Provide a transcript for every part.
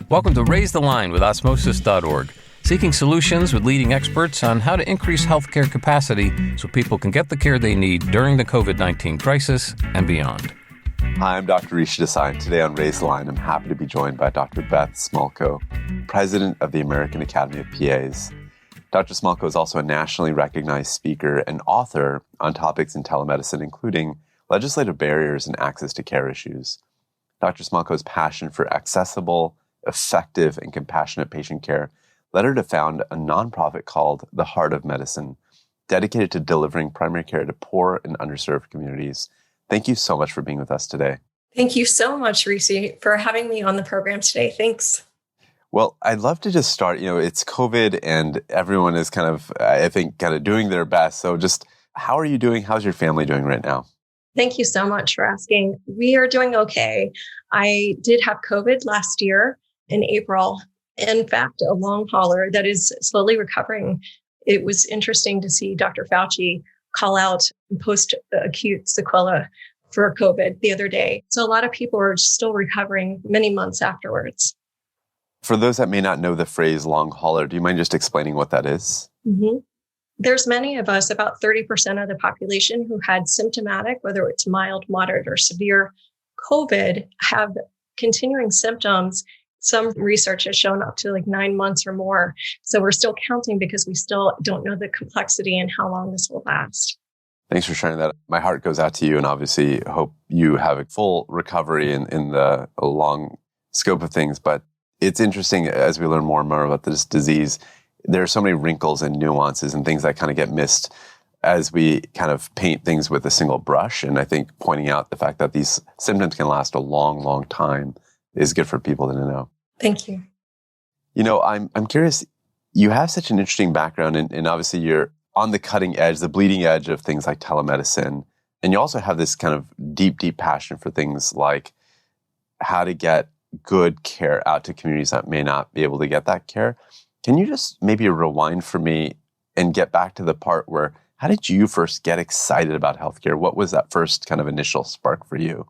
Welcome to Raise the Line with Osmosis.org, seeking solutions with leading experts on how to increase healthcare capacity so people can get the care they need during the COVID-19 crisis and beyond. Hi, I'm Dr. Rishi Desai, and today on Raise the Line, I'm happy to be joined by Dr. Beth Smolko, President of the American Academy of PAs. Dr. Smolko is also a nationally recognized speaker and author on topics in telemedicine, including legislative barriers and access to care issues. Dr. Smolko's passion for accessible, effective, and compassionate patient care led her to found a nonprofit called The Heart of Medicine, dedicated to delivering primary care to poor and underserved communities. Thank you so much for being with us today. Thank you so much, Rishi, for having me on the program today. Thanks. Well, I'd love to just start, it's COVID and everyone is kind of doing their best. So just how are you doing? How's your family doing right now? Thank you so much for asking. We are doing okay. I did have COVID last year in April. In fact, a long hauler that is slowly recovering. It was interesting to see Dr. Fauci call out post-acute sequela for COVID the other day. So a lot of people are still recovering many months afterwards. For those that may not know the phrase long hauler, do you mind just explaining what that is? Mm-hmm. There's many of us, about 30% of the population who had symptomatic, whether it's mild, moderate, or severe COVID, have continuing symptoms. Some research has shown up to 9 months or more. So we're still counting because we still don't know the complexity and how long this will last. Thanks for sharing that. My heart goes out to you and obviously hope you have a full recovery in the long scope of things. But it's interesting as we learn more and more about this disease, there are so many wrinkles and nuances and things that kind of get missed as we kind of paint things with a single brush. And I think pointing out the fact that these symptoms can last a long, long time is good for people to know. Thank you. I'm curious, you have such an interesting background and obviously you're on the cutting edge, the bleeding edge of things like telemedicine. And you also have this kind of deep, deep passion for things like how to get good care out to communities that may not be able to get that care. Can you just maybe rewind for me and get back to the part where, how did you first get excited about healthcare? What was that first kind of initial spark for you?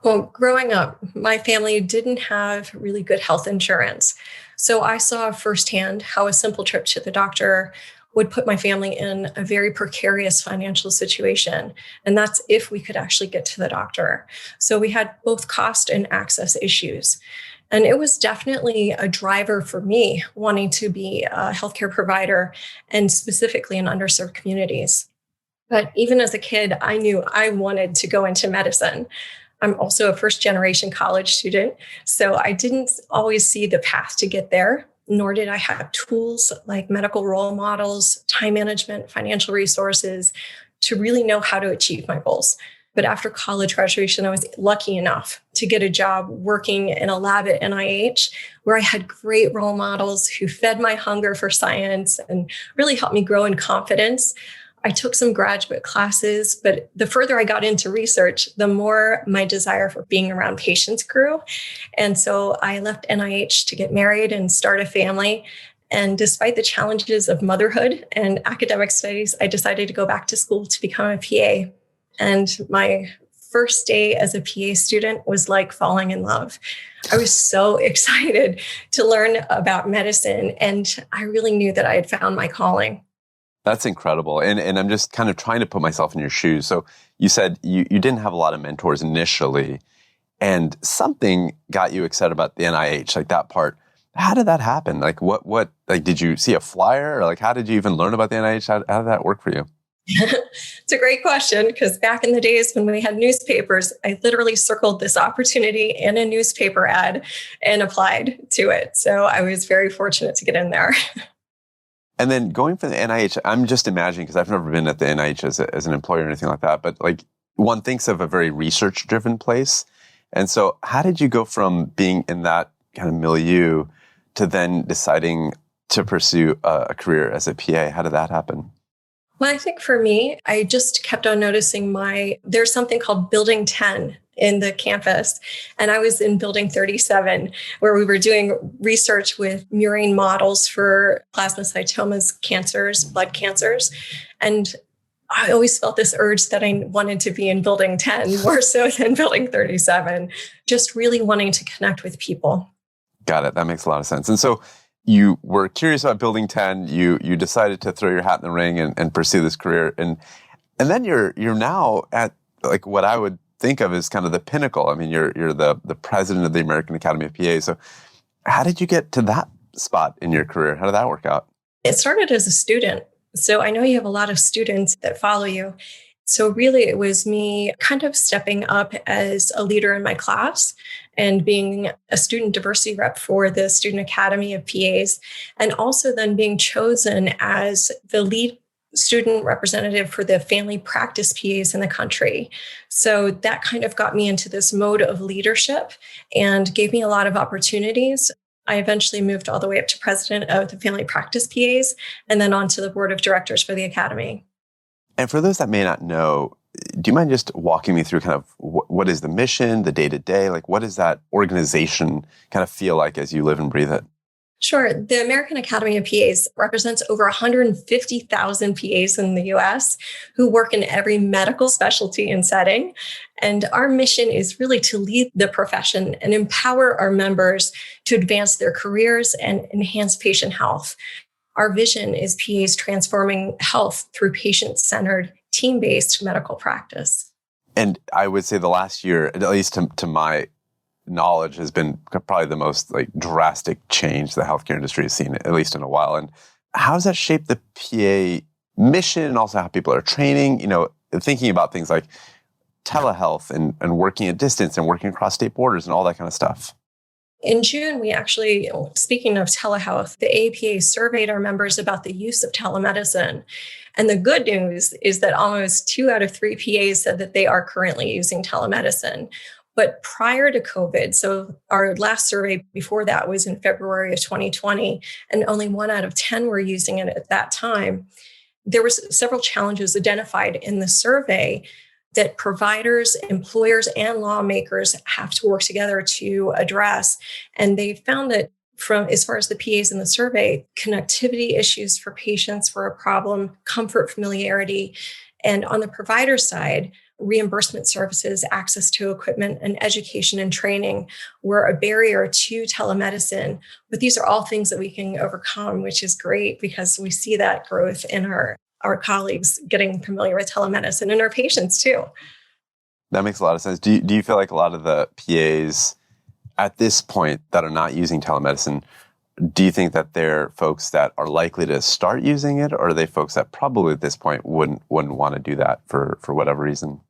Well, growing up, my family didn't have really good health insurance. So I saw firsthand how a simple trip to the doctor would put my family in a very precarious financial situation. And that's if we could actually get to the doctor. So we had both cost and access issues. And it was definitely a driver for me wanting to be a healthcare provider and specifically in underserved communities. But even as a kid, I knew I wanted to go into medicine. I'm also a first-generation college student, so I didn't always see the path to get there, nor did I have tools like medical role models, time management, financial resources to really know how to achieve my goals. But after college graduation, I was lucky enough to get a job working in a lab at NIH, where I had great role models who fed my hunger for science and really helped me grow in confidence. I took some graduate classes, but the further I got into research, the more my desire for being around patients grew. And so I left NIH to get married and start a family. And despite the challenges of motherhood and academic studies, I decided to go back to school to become a PA. And my first day as a PA student was like falling in love. I was so excited to learn about medicine, and I really knew that I had found my calling. That's incredible. And I'm just kind of trying to put myself in your shoes. So you said you didn't have a lot of mentors initially, and something got you excited about the NIH, like that part. How did that happen? What did you see a flyer, or how did you even learn about the NIH? How did that work for you? It's a great question, because back in the days when we had newspapers, I literally circled this opportunity in a newspaper ad and applied to it. So I was very fortunate to get in there. And then going for the NIH, I'm just imagining, because I've never been at the NIH as an employer or anything like that, but one thinks of a very research-driven place. And so how did you go from being in that kind of milieu to then deciding to pursue a career as a PA? How did that happen? Well, I think for me, I just kept on noticing there's something called Building 10 in the campus. And I was in Building 37, where we were doing research with murine models for plasmacytomas, cancers, blood cancers. And I always felt this urge that I wanted to be in Building 10 more so than Building 37, just really wanting to connect with people. Got it. That makes a lot of sense. And so you were curious about building 10. You decided to throw your hat in the ring and pursue this career. And then you're now at like what I would think of as kind of the pinnacle. I mean, you're the president of the American Academy of PA. So how did you get to that spot in your career? How did that work out? It started as a student. So I know you have a lot of students that follow you. So really, it was me kind of stepping up as a leader in my class and being a student diversity rep for the Student Academy of PAs, and also then being chosen as the lead student representative for the family practice PAs in the country. So that kind of got me into this mode of leadership and gave me a lot of opportunities. I eventually moved all the way up to president of the family practice PAs and then on to the board of directors for the Academy. And for those that may not know, do you mind just walking me through kind of what is the mission, the day-to-day? Like, what does that organization kind of feel like as you live and breathe it? Sure. The American Academy of PAs represents over 150,000 PAs in the US who work in every medical specialty and setting. And our mission is really to lead the profession and empower our members to advance their careers and enhance patient health. Our vision is PAs transforming health through patient-centered, team-based medical practice. And I would say the last year, at least to my knowledge, has been probably the most like drastic change the healthcare industry has seen, at least in a while. And how does that shape the PA mission and also how people are training? You know, thinking about things like telehealth and working at distance and working across state borders and all that kind of stuff. In June, we actually, speaking of telehealth, the AAPA surveyed our members about the use of telemedicine. And the good news is that almost 2 out of 3 PAs said that they are currently using telemedicine. But prior to COVID, so our last survey before that was in February of 2020, and only 1 out of 10 were using it at that time. There were several challenges identified in the survey that providers, employers, and lawmakers have to work together to address. And they found that from as far as the PAs in the survey, connectivity issues for patients were a problem, comfort, familiarity. And on the provider side, reimbursement services, access to equipment, and education and training were a barrier to telemedicine. But these are all things that we can overcome, which is great because we see that growth in our colleagues getting familiar with telemedicine and our patients too. That makes a lot of sense. Do you feel like a lot of the PAs at this point that are not using telemedicine, do you think that they're folks that are likely to start using it, or are they folks that probably at this point wouldn't want to do that for whatever reason?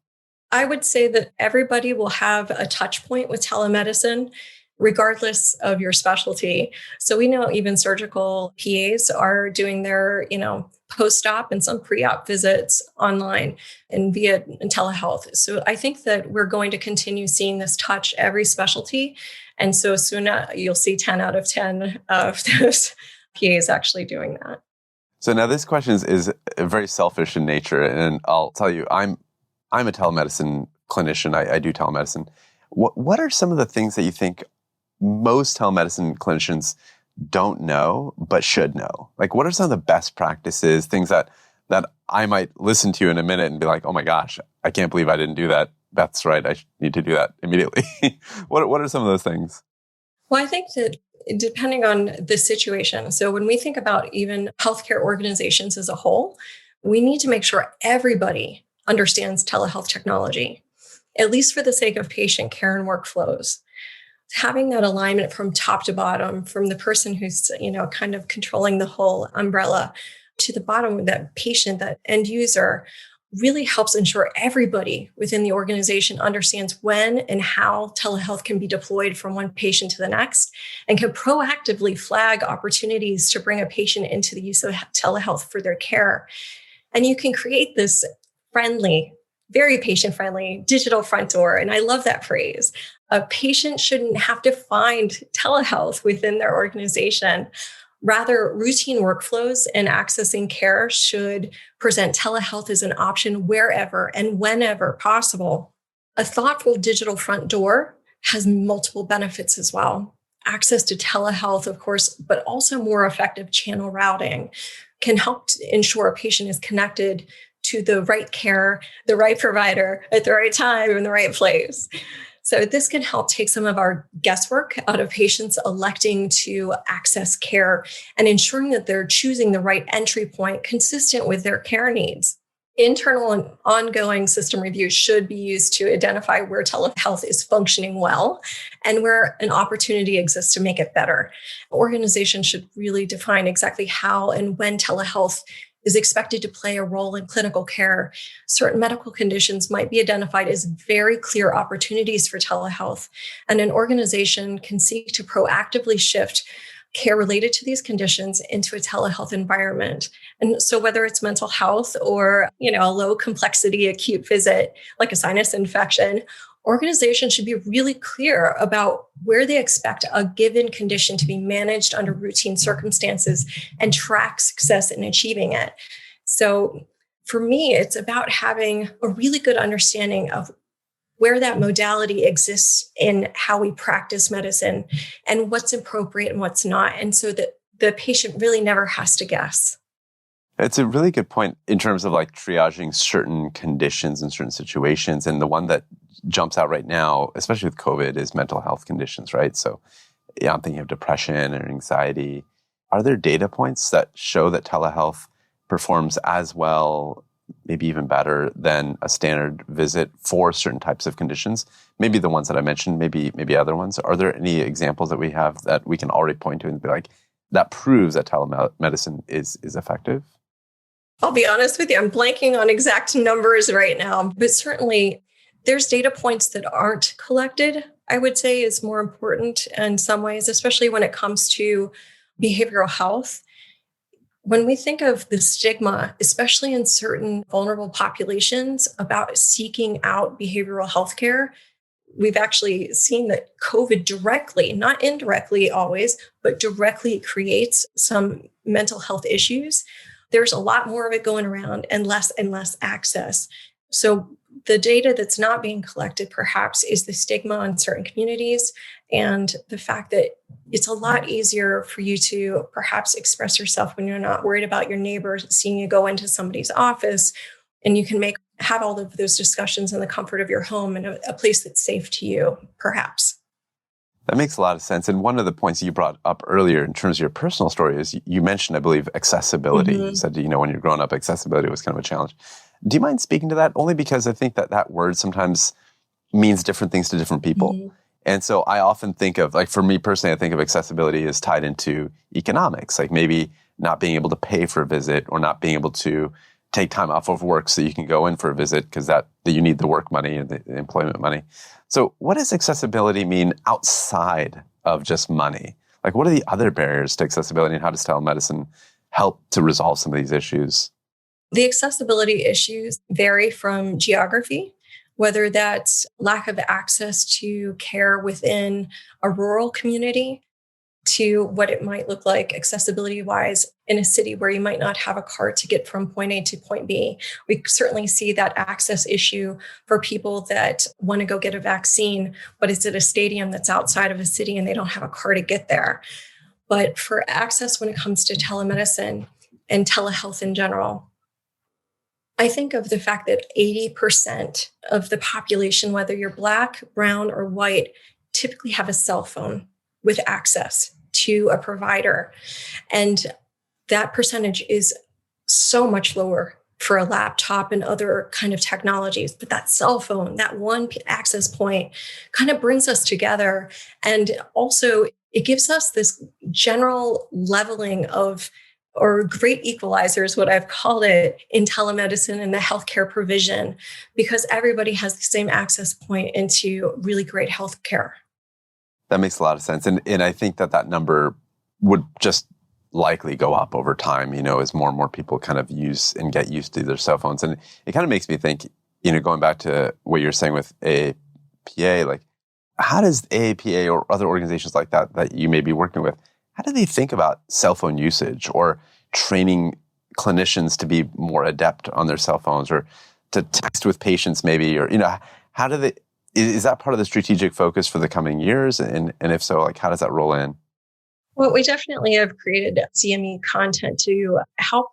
I would say that everybody will have a touch point with telemedicine, regardless of your specialty. So we know even surgical PAs are doing their, post-op and some pre-op visits online and via telehealth. So I think that we're going to continue seeing this touch every specialty. And so soon you'll see 10 out of 10 of those PAs actually doing that. So now this question is very selfish in nature. And I'll tell you, I'm a telemedicine clinician. I do telemedicine. What are some of the things that you think most telemedicine clinicians don't know, but should know? Like, what are some of the best practices, things that I might listen to in a minute and be like, oh my gosh, I can't believe I didn't do that. That's right. I need to do that immediately. What are some of those things? Well, I think that depending on the situation. So when we think about even healthcare organizations as a whole, we need to make sure everybody understands telehealth technology, at least for the sake of patient care and workflows. Having that alignment from top to bottom, from the person who's, kind of controlling the whole umbrella to the bottom, that patient, that end user, really helps ensure everybody within the organization understands when and how telehealth can be deployed from one patient to the next and can proactively flag opportunities to bring a patient into the use of telehealth for their care. And you can create this friendly, very patient-friendly digital front door. And I love that phrase. A patient shouldn't have to find telehealth within their organization. Rather, routine workflows and accessing care should present telehealth as an option wherever and whenever possible. A thoughtful digital front door has multiple benefits as well. Access to telehealth, of course, but also more effective channel routing can help to ensure a patient is connected to the right care, the right provider at the right time in the right place. So this can help take some of our guesswork out of patients electing to access care and ensuring that they're choosing the right entry point consistent with their care needs. Internal and ongoing system reviews should be used to identify where telehealth is functioning well and where an opportunity exists to make it better. Organizations should really define exactly how and when telehealth is expected to play a role in clinical care. Certain medical conditions might be identified as very clear opportunities for telehealth, and an organization can seek to proactively shift care related to these conditions into a telehealth environment. And so whether it's mental health or, a low complexity acute visit like a sinus infection, organizations should be really clear about where they expect a given condition to be managed under routine circumstances and track success in achieving it. So for me, it's about having a really good understanding of where that modality exists in how we practice medicine and what's appropriate and what's not. And so that the patient really never has to guess. It's a really good point in terms of like triaging certain conditions in certain situations. And the one that jumps out right now, especially with COVID, is mental health conditions, right? So I'm thinking of depression or anxiety. Are there data points that show that telehealth performs as well, maybe even better than a standard visit for certain types of conditions? Maybe the ones that I mentioned, maybe other ones. Are there any examples that we have that we can already point to and be like, that proves that telemedicine is effective? I'll be honest with you, I'm blanking on exact numbers right now, but certainly there's data points that aren't collected, I would say is more important in some ways, especially when it comes to behavioral health. When we think of the stigma, especially in certain vulnerable populations about seeking out behavioral health care, we've actually seen that COVID directly, not indirectly always, but directly creates some mental health issues. There's a lot more of it going around and less access. So the data that's not being collected perhaps is the stigma in certain communities and the fact that it's a lot easier for you to perhaps express yourself when you're not worried about your neighbors seeing you go into somebody's office, and you can have all of those discussions in the comfort of your home and a place that's safe to you, perhaps. That makes a lot of sense. And one of the points you brought up earlier in terms of your personal story is you mentioned, I believe, accessibility. You said, when you're growing up, accessibility was kind of a challenge. Do you mind speaking to that? Only because I think that word sometimes means different things to different people. And so I often think of, like for me personally, I think of accessibility as tied into economics, like maybe not being able to pay for a visit or not being able to take time off of work so you can go in for a visit because that you need the work money and the employment money. So what does accessibility mean outside of just money? Like what are the other barriers to accessibility and how does telemedicine help to resolve some of these issues? The accessibility issues vary from geography, whether that's lack of access to care within a rural community to what it might look like accessibility-wise in a city where you might not have a car to get from point A to point B. We certainly see that access issue for people that want to go get a vaccine, but it's at a stadium that's outside of a city and they don't have a car to get there. But for access when it comes to telemedicine and telehealth in general, I think of the fact that 80% of the population, whether you're Black, brown, or white, typically have a cell phone with access to a provider. And that percentage is so much lower for a laptop and other kind of technologies. But that cell phone, that one access point kind of brings us together. And also it gives us this general leveling of, or great equalizer is what I've called it in telemedicine and the healthcare provision, because everybody has the same access point into really great healthcare. That makes a lot of sense. And I think that number would just likely go up over time, as more and more people kind of use and get used to their cell phones. And it kind of makes me think, going back to what you're saying with AAPA, like how does AAPA or other organizations like that you may be working with, how do they think about cell phone usage or training clinicians to be more adept on their cell phones or to text with patients maybe, or, how do they, is that part of the strategic focus for the coming years? And if so, like, how does that roll in? Well, we definitely have created CME content to help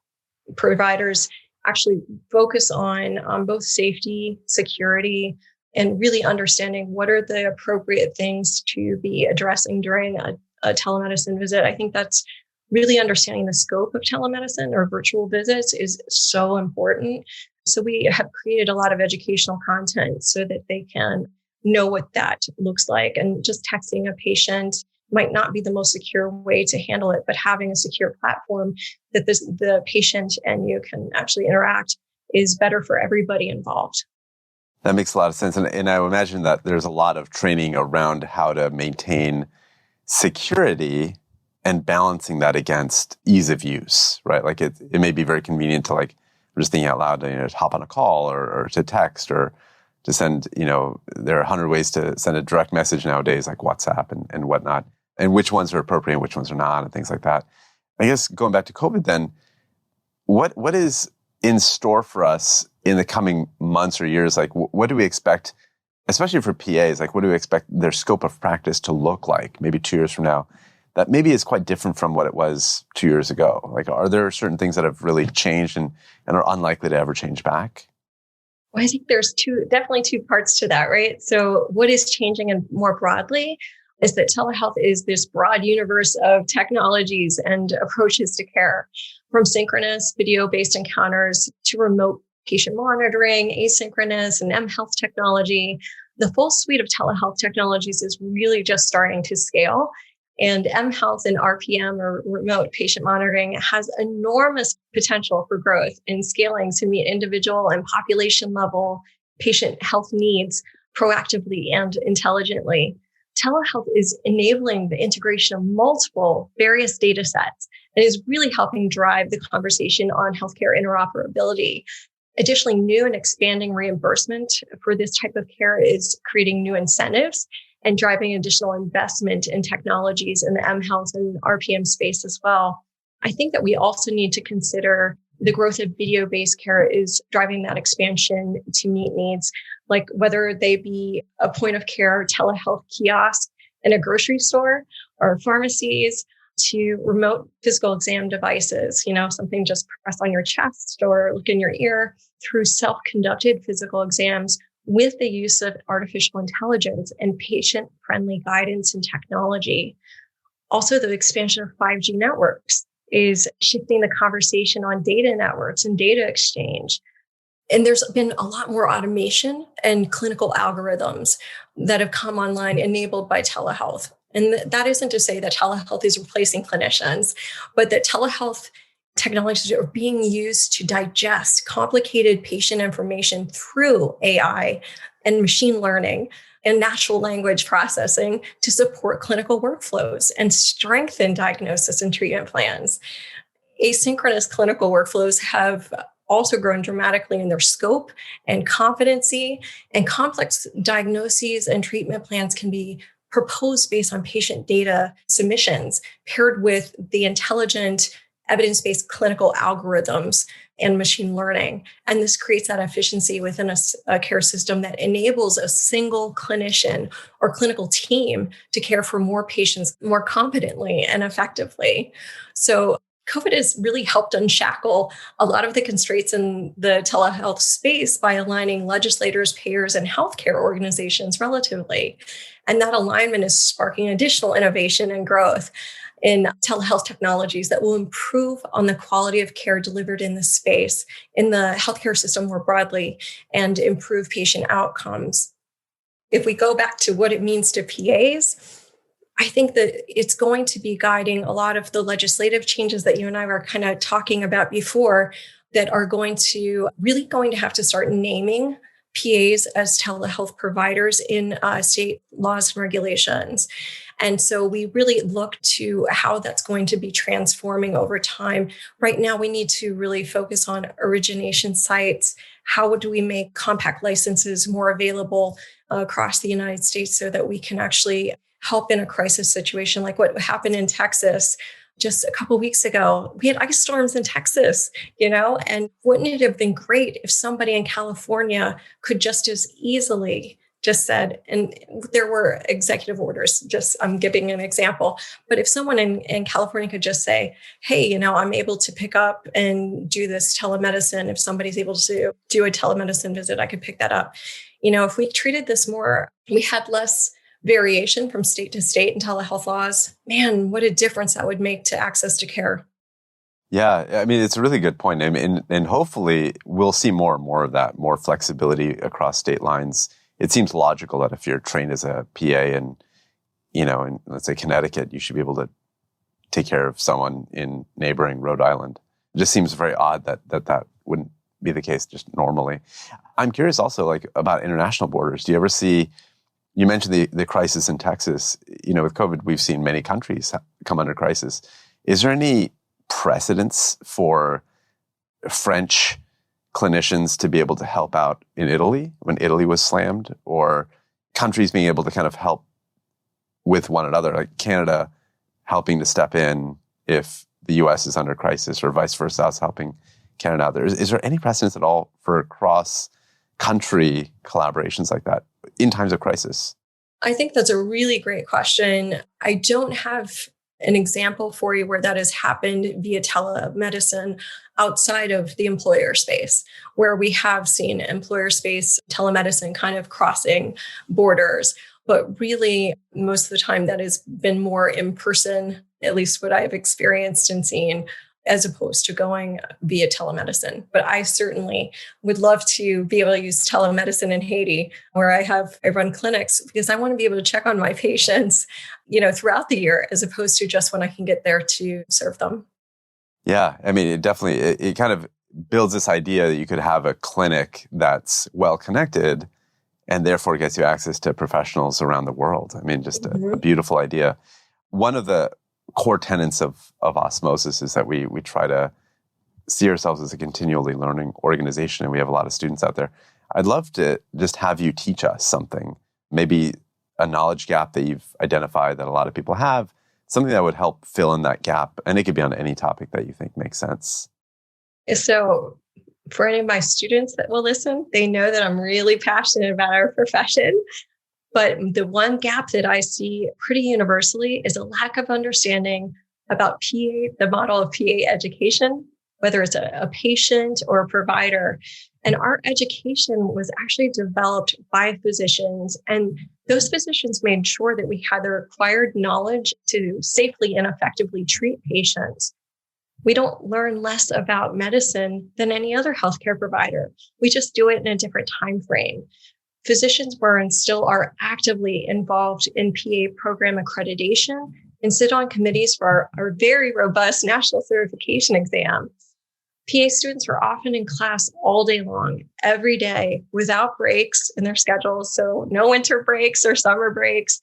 providers actually focus on both safety, security, and really understanding what are the appropriate things to be addressing during a telemedicine visit. I think that's really understanding the scope of telemedicine or virtual visits is so important. So we have created a lot of educational content so that they can know what that looks like. And just texting a patient might not be the most secure way to handle it, but having a secure platform that the patient and you can actually interact is better for everybody involved. That makes a lot of sense. And I imagine that there's a lot of training around how to maintain security and balancing that against ease of use, right? Like it may be very convenient to, like, I'm just thinking out loud, to hop on a call or to text or to send, there are 100 ways to send a direct message nowadays, like WhatsApp and whatnot, and which ones are appropriate and which ones are not, and things like that. I guess going back to COVID then, what is in store for us in the coming months or years? Like, what do we expect, especially for PAs, like what do we expect their scope of practice to look like maybe 2 years from now? That maybe is quite different from what it was 2 years ago. Like, are there certain things that have really changed and are unlikely to ever change back? Well, I think there's definitely two parts to that, right? So what is changing and more broadly is that telehealth is this broad universe of technologies and approaches to care, from synchronous video-based encounters to remote patient monitoring, asynchronous and mHealth technology. The full suite of telehealth technologies is really just starting to scale. And mHealth and RPM, or remote patient monitoring, has enormous potential for growth and scaling to meet individual and population level patient health needs proactively and intelligently. Telehealth is enabling the integration of multiple various data sets and is really helping drive the conversation on healthcare interoperability. Additionally, new and expanding reimbursement for this type of care is creating new incentives and driving additional investment in technologies in the mHealth and RPM space as well. I think that we also need to consider the growth of video-based care is driving that expansion to meet needs, like whether they be a point of care telehealth kiosk in a grocery store or pharmacies, to remote physical exam devices, something just press on your chest or look in your ear, through self-conducted physical exams with the use of artificial intelligence and patient-friendly guidance and technology. Also, the expansion of 5G networks is shifting the conversation on data networks and data exchange. And there's been a lot more automation and clinical algorithms that have come online enabled by telehealth. And that isn't to say that telehealth is replacing clinicians, but that telehealth technologies are being used to digest complicated patient information through AI and machine learning and natural language processing to support clinical workflows and strengthen diagnosis and treatment plans. Asynchronous clinical workflows have also grown dramatically in their scope and competency, and complex diagnoses and treatment plans can be proposed based on patient data submissions paired with the intelligent evidence-based clinical algorithms and machine learning. And this creates that efficiency within a care system that enables a single clinician or clinical team to care for more patients more competently and effectively. So COVID has really helped unshackle a lot of the constraints in the telehealth space by aligning legislators, payers, and healthcare organizations relatively. And that alignment is sparking additional innovation and growth in telehealth technologies that will improve on the quality of care delivered in this space, in the healthcare system more broadly, and improve patient outcomes. If we go back to what it means to PAs, I think that it's going to be guiding a lot of the legislative changes that you and I were kind of talking about before, that are going to have to start naming PAs as telehealth providers in state laws and regulations. And so we really look to how that's going to be transforming over time. Right now, we need to really focus on origination sites. How do we make compact licenses more available across the United States so that we can actually help in a crisis situation like what happened in Texas just a couple of weeks ago? We had ice storms in Texas, and wouldn't it have been great if somebody in California could just as easily just said, and there were executive orders, I'm giving an example, but if someone in California could just say, hey, I'm able to pick up and do this telemedicine. If somebody's able to do a telemedicine visit, I could pick that up. If we treated this more, we had less variation from state to state in telehealth laws. Man, what a difference that would make to access to care. Yeah, I mean, it's a really good point. I mean, and hopefully we'll see more and more of that, more flexibility across state lines. It seems logical that if you're trained as a PA and, in let's say Connecticut, you should be able to take care of someone in neighboring Rhode Island. It just seems very odd that wouldn't be the case just normally. I'm curious also about international borders. Do you ever see, you mentioned the crisis in Texas, with COVID, we've seen many countries come under crisis. Is there any precedence for French clinicians to be able to help out in Italy when Italy was slammed, or countries being able to kind of help with one another, like Canada helping to step in if the US is under crisis, or vice versa, us helping Canada out there? Is there any precedence at all for cross-country collaborations like that in times of crisis? I think that's a really great question. I don't have an example for you where that has happened via telemedicine outside of the employer space, where we have seen employer space telemedicine kind of crossing borders. But really, most of the time, that has been more in person, at least what I've experienced and seen, as opposed to going via telemedicine. But I certainly would love to be able to use telemedicine in Haiti, where I run clinics, because I want to be able to check on my patients, throughout the year, as opposed to just when I can get there to serve them. Yeah, I mean, it definitely, it kind of builds this idea that you could have a clinic that's well connected and therefore gets you access to professionals around the world. I mean, just a beautiful idea. One of the core tenets of Osmosis is that we try to see ourselves as a continually learning organization, and we have a lot of students out there. I'd love to just have you teach us something, maybe a knowledge gap that you've identified that a lot of people have, something that would help fill in that gap. And it could be on any topic that you think makes sense. So for any of my students that will listen, they know that I'm really passionate about our profession. But the one gap that I see pretty universally is a lack of understanding about PA, the model of PA education, whether it's a patient or a provider. And our education was actually developed by physicians, and those physicians made sure that we had the required knowledge to safely and effectively treat patients. We don't learn less about medicine than any other healthcare provider. We just do it in a different time frame. Physicians were and still are actively involved in PA program accreditation and sit on committees for our very robust national certification exam. PA students are often in class all day long, every day, without breaks in their schedules. So no winter breaks or summer breaks.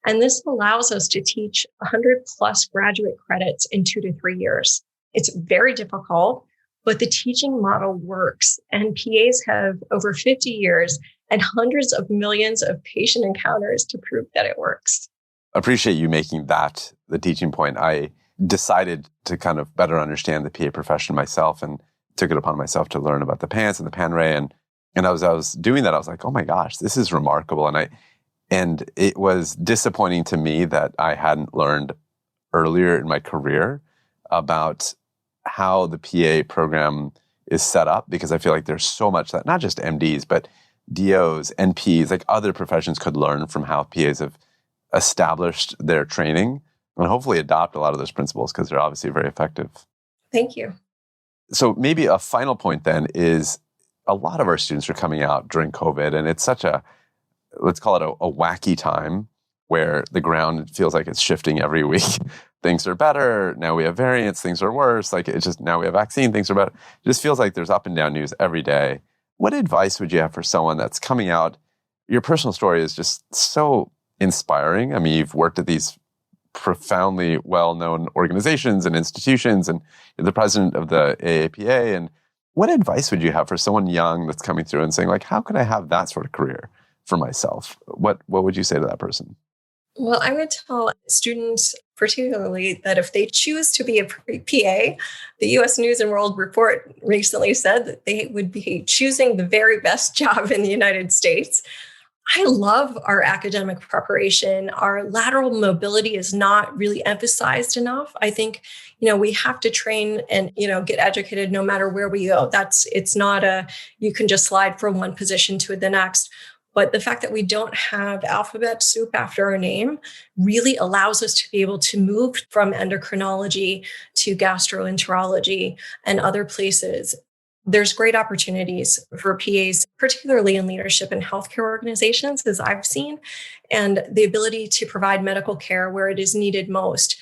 And this allows us to teach 100 plus graduate credits in 2 to 3 years. It's very difficult, but the teaching model works. And PAs have over 50 years and hundreds of millions of patient encounters to prove that it works. Appreciate you making that the teaching point. I decided to kind of better understand the PA profession myself and took it upon myself to learn about the PANCE and the PANRE. And as I was doing that, I was like, oh my gosh, this is remarkable. And it was disappointing to me that I hadn't learned earlier in my career about how the PA program is set up, because I feel like there's so much that not just MDs, but DOs, NPs, like other professions could learn from how PAs have established their training and hopefully adopt a lot of those principles, because they're obviously very effective. Thank you. So maybe a final point then is a lot of our students are coming out during COVID, and it's such a, let's call it a wacky time where the ground feels like it's shifting every week. Things are better. Now we have variants. Things are worse. Like it's just, now we have vaccine. Things are better. It just feels like there's up and down news every day. What advice would you have for someone that's coming out? Your personal story is just so inspiring. I mean, you've worked at these profoundly well-known organizations and institutions, and you're the president of the AAPA. And what advice would you have for someone young that's coming through and saying, like, how could I have that sort of career for myself? What would you say to that person? Well, I would tell students particularly that if they choose to be a PA, the U.S. News and World Report recently said that they would be choosing the very best job in the United States. I love our academic preparation. Our lateral mobility is not really emphasized enough. I think, we have to train and, get educated no matter where we go. It's not you can just slide from one position to the next. But the fact that we don't have alphabet soup after our name really allows us to be able to move from endocrinology to gastroenterology and other places. There's great opportunities for PAs, particularly in leadership in healthcare organizations, as I've seen, and the ability to provide medical care where it is needed most.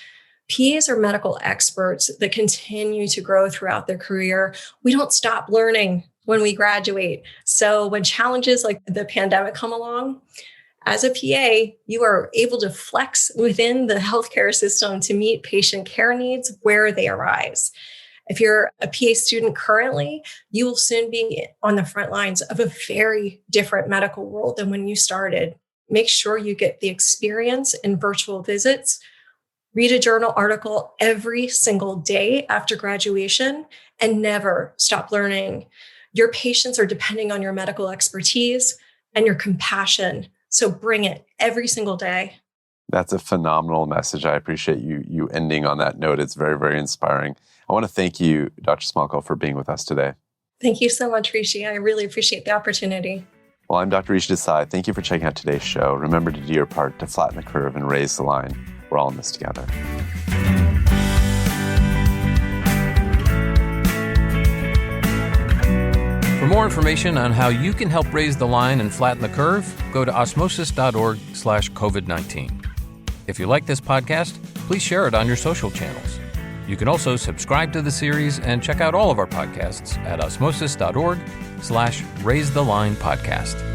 PAs are medical experts that continue to grow throughout their career. We don't stop learning when we graduate. So when challenges like the pandemic come along, as a PA, you are able to flex within the healthcare system to meet patient care needs where they arise. If you're a PA student currently, you will soon be on the front lines of a very different medical world than when you started. Make sure you get the experience in virtual visits. Read a journal article every single day after graduation and never stop learning. Your patients are depending on your medical expertise and your compassion. So bring it every single day. That's a phenomenal message. I appreciate you ending on that note. It's very, very inspiring. I want to thank you, Dr. Smolko, for being with us today. Thank you so much, Rishi. I really appreciate the opportunity. Well, I'm Dr. Rishi Desai. Thank you for checking out today's show. Remember to do your part to flatten the curve and raise the line. We're all in this together. For more information on how you can help raise the line and flatten the curve, go to osmosis.org/COVID-19. If you like this podcast, please share it on your social channels. You can also subscribe to the series and check out all of our podcasts at osmosis.org/raisethelines podcast.